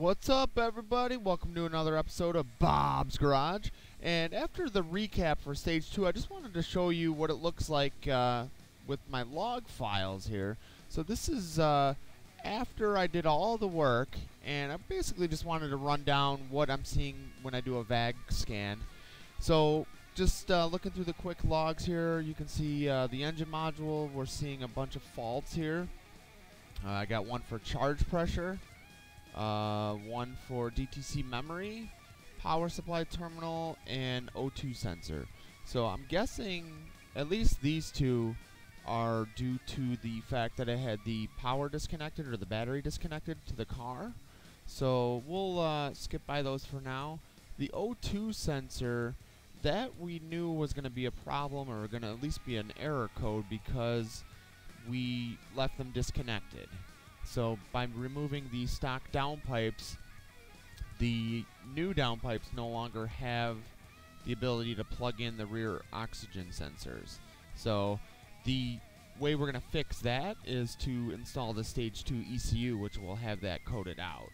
What's up, everybody? Welcome to another episode of Bob's Garage. And after the recap for Stage 2, I just wanted to show you what it looks like with my log files here. So this is after I did all the work, and I basically just wanted to run down what I'm seeing when I do a VAG scan. So just looking through the quick logs here, you can see the engine module. We're seeing a bunch of faults here. I got one for charge pressure. One for DTC memory, power supply terminal, and O2 sensor. So I'm guessing at least these two are due to the fact that I had the power disconnected or the battery disconnected to the car. So we'll skip by those for now. The O2 sensor, that we knew was going to be a problem, or going to at least be an error code, because we left them disconnected. So by removing the stock downpipes, the new downpipes no longer have the ability to plug in the rear oxygen sensors. So the way we're going to fix that is to install the Stage 2 ECU, which will have that coded out.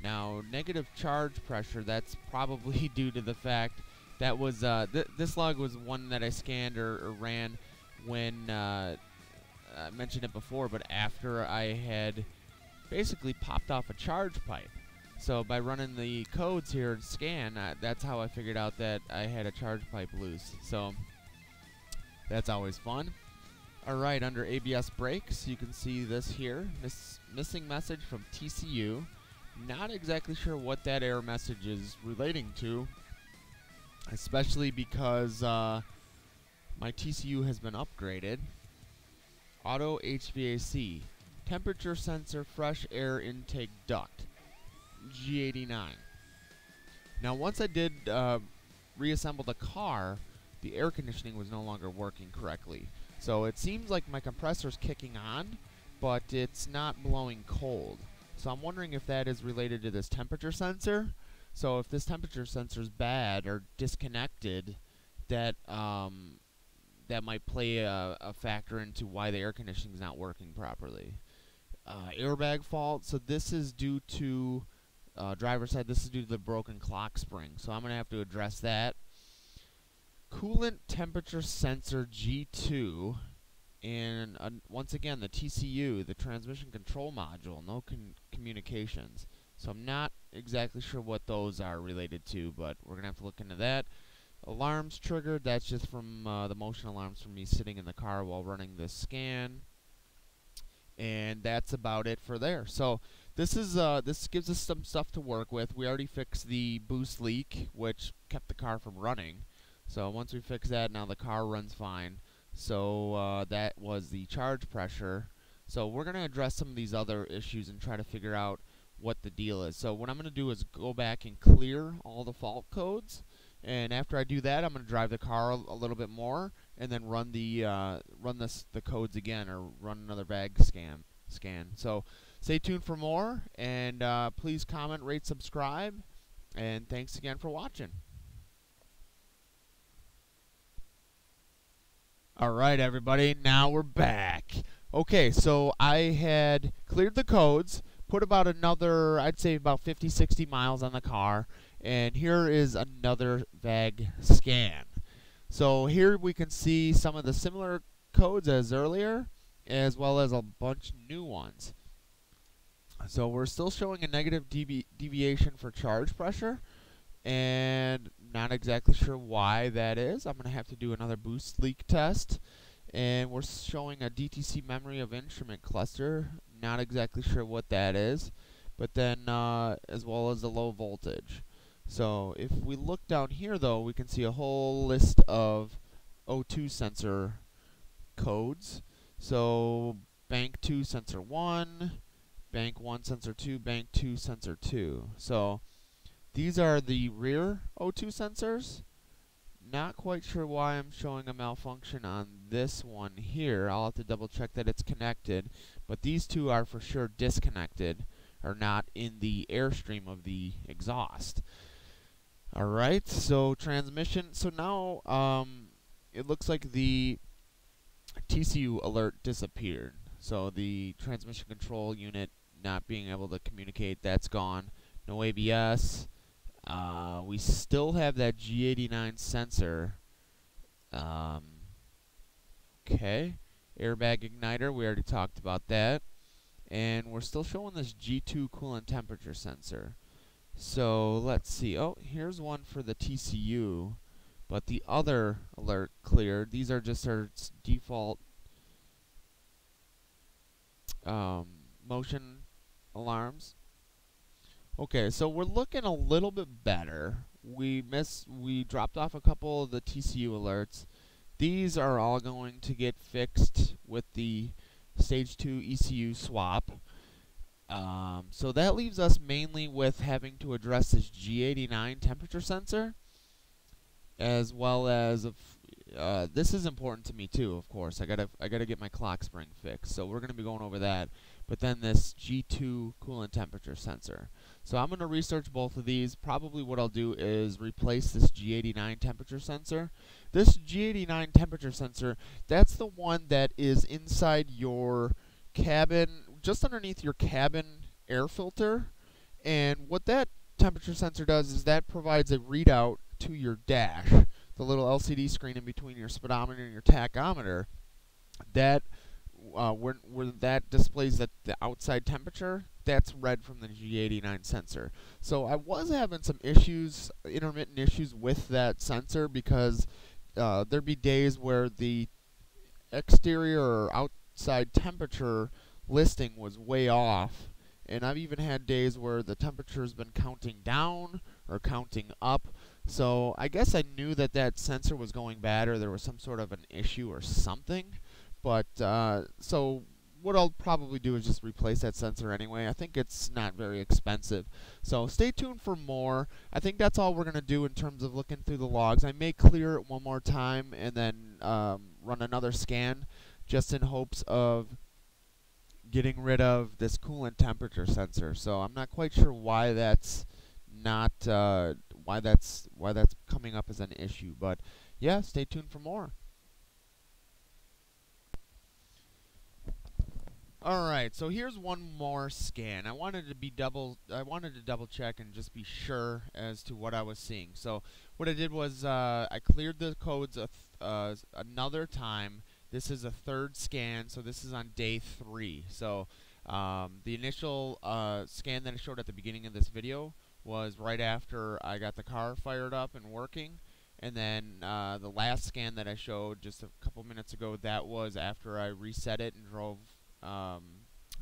Now, negative charge pressure, that's probably due to the fact that was this log was one that I scanned or ran when I mentioned it before, but after I had basically popped off a charge pipe. So by running the codes here and scan, that's how I figured out that I had a charge pipe loose. So that's always fun. Alright, under ABS brakes, you can see this here, missing message from TCU. Not exactly sure what that error message is relating to, especially because my TCU has been upgraded. Auto HVAC. Temperature sensor, fresh air intake duct, G89. Now, once I did reassemble the car, the air conditioning was no longer working correctly. So it seems like my compressor's kicking on, but it's not blowing cold. So I'm wondering if that is related to this temperature sensor. So if this temperature sensor is bad or disconnected, that that might play a factor into why the air conditioning is not working properly. Airbag fault, so this is due to driver side, this is due to the broken clock spring, so I'm going to have to address that. Coolant temperature sensor G2, and once again the TCU, the transmission control module, no communications. So I'm not exactly sure what those are related to, but we're going to have to look into that. Alarms triggered, that's just from the motion alarms from me sitting in the car while running this scan. And that's about it for there. So this gives us some stuff to work with. We already fixed the boost leak, which kept the car from running. So once we fix that, now the car runs fine. So that was the charge pressure. So we're going to address some of these other issues and try to figure out what the deal is. So what I'm going to do is go back and clear all the fault codes. And after I do that, I'm going to drive the car a little bit more, and then run the codes again, or run another VAG scan. So stay tuned for more, and please comment, rate, subscribe, and thanks again for watching. All right, everybody, now we're back. Okay, so I had cleared the codes, put about another, I'd say about 50, 60 miles on the car. And here is another VAG scan. So here we can see some of the similar codes as earlier, as well as a bunch of new ones. So we're still showing a negative deviation for charge pressure, and not exactly sure why that is. I'm going to have to do another boost leak test. And we're showing a DTC memory of instrument cluster. Not exactly sure what that is. But then as well as the low voltage. So if we look down here, though, we can see a whole list of O2 sensor codes. So bank 2 sensor 1, bank 1 sensor 2, bank 2 sensor 2. So these are the rear O2 sensors. Not quite sure why I'm showing a malfunction on this one here. I'll have to double check that it's connected. But these two are for sure disconnected, or not in the airstream of the exhaust. Alright, so transmission. So now it looks like the TCU alert disappeared. So the transmission control unit not being able to communicate, that's gone. no ABS. We still have that G89 sensor. Okay, airbag igniter, we already talked about that. And we're still showing this G2 coolant temperature sensor. So let's see. Oh, here's one for the TCU, but the other alert cleared. These are just our default motion alarms. Okay, so we're looking a little bit better. We dropped off a couple of the TCU alerts. These are all going to get fixed with the Stage 2 ECU swap. So that leaves us mainly with having to address this G89 temperature sensor, as well as this is important to me too. Of course, I gotta get my clock spring fixed. So we're gonna be going over that. But then this G2 coolant temperature sensor. So I'm gonna research both of these. Probably what I'll do is replace this G89 temperature sensor. This G89 temperature sensor, that's the one that is inside your cabin, just underneath your cabin air filter. And what that temperature sensor does is that provides a readout to your dash, the little LCD screen in between your speedometer and your tachometer. That where that displays the outside temperature, that's read from the G89 sensor. So I was having some issues, intermittent issues with that sensor, because there'd be days where the exterior or outside temperature listing was way off, and I've even had days where the temperature's been counting down or counting up. So I guess I knew that that sensor was going bad, or there was some sort of an issue or something. But so what I'll probably do is just replace that sensor anyway. I think it's not very expensive. So stay tuned for more. I think that's all we're going to do in terms of looking through the logs. I may clear it one more time and then run another scan, just in hopes of getting rid of this coolant temperature sensor. So I'm not quite sure why that's not why that's coming up as an issue. But yeah, stay tuned for more. Alright, so here's one more scan. I wanted to double check and just be sure as to what I was seeing. So what I did was I cleared the codes another time. This is a third scan, so this is on day 3. So the initial scan that I showed at the beginning of this video was right after I got the car fired up and working. And then the last scan that I showed just a couple minutes ago, that was after I reset it and drove.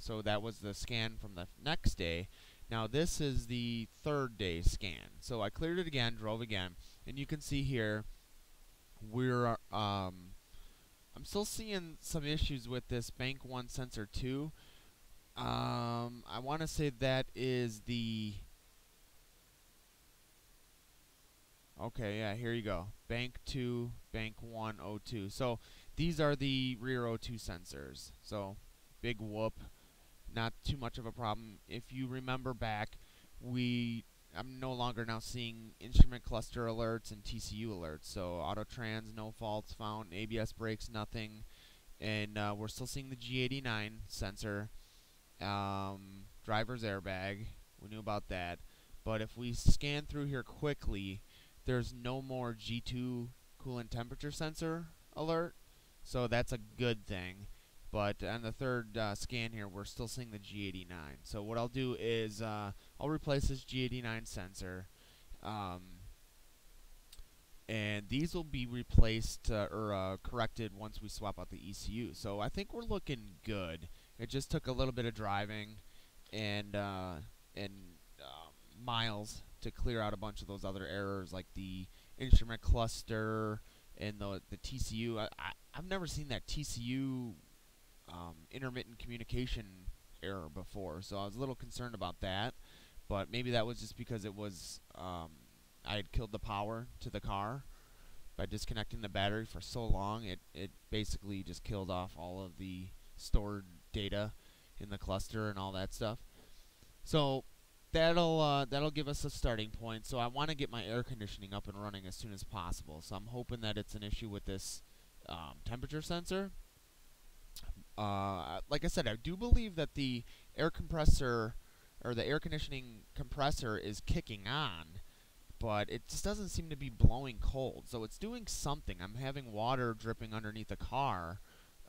So that was the scan from the next day. Now this is the third day scan. So I cleared it again, drove again, and you can see here we're I'm still seeing some issues with this bank 1 sensor 2. I want to say that is the okay, yeah, here you go. Bank 2, bank 1, O2. So these are the rear O2 sensors. So big whoop, not too much of a problem. If you remember back, I'm no longer now seeing instrument cluster alerts and TCU alerts. So auto trans, no faults found, ABS brakes, nothing, and we're still seeing the G89 sensor, driver's airbag. We knew about that, but if we scan through here quickly, there's no more G2 coolant temperature sensor alert, so that's a good thing. But on the third scan here, we're still seeing the G89. So what I'll do is I'll replace this G89 sensor, and these will be replaced or corrected once we swap out the ECU. So I think we're looking good. It just took a little bit of driving and miles to clear out a bunch of those other errors, like the instrument cluster and the TCU. I've never seen that TCU intermittent communication error before, so I was a little concerned about that. But maybe that was just because it was I had killed the power to the car by disconnecting the battery for so long. It basically just killed off all of the stored data in the cluster and all that stuff. So that'll give us a starting point. So I want to get my air conditioning up and running as soon as possible. So I'm hoping that it's an issue with this temperature sensor. Like I said, I do believe that the air compressor or the air conditioning compressor is kicking on, but it just doesn't seem to be blowing cold. So it's doing something. I'm having water dripping underneath the car,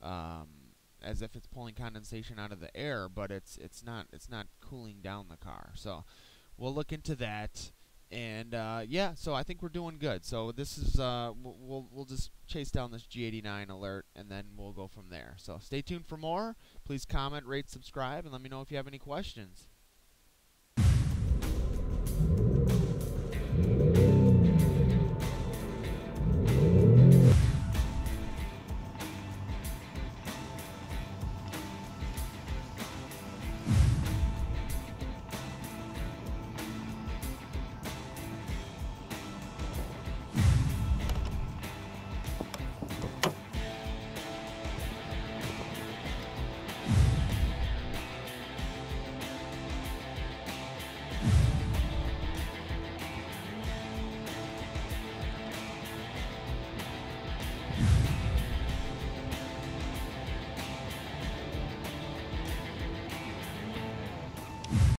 as if it's pulling condensation out of the air, but it's not cooling down the car. So we'll look into that. And yeah, so I think we're doing good. So this is we'll just chase down this G89 alert, and then we'll go from there. So stay tuned for more. Please comment, rate, subscribe, and let me know if you have any questions.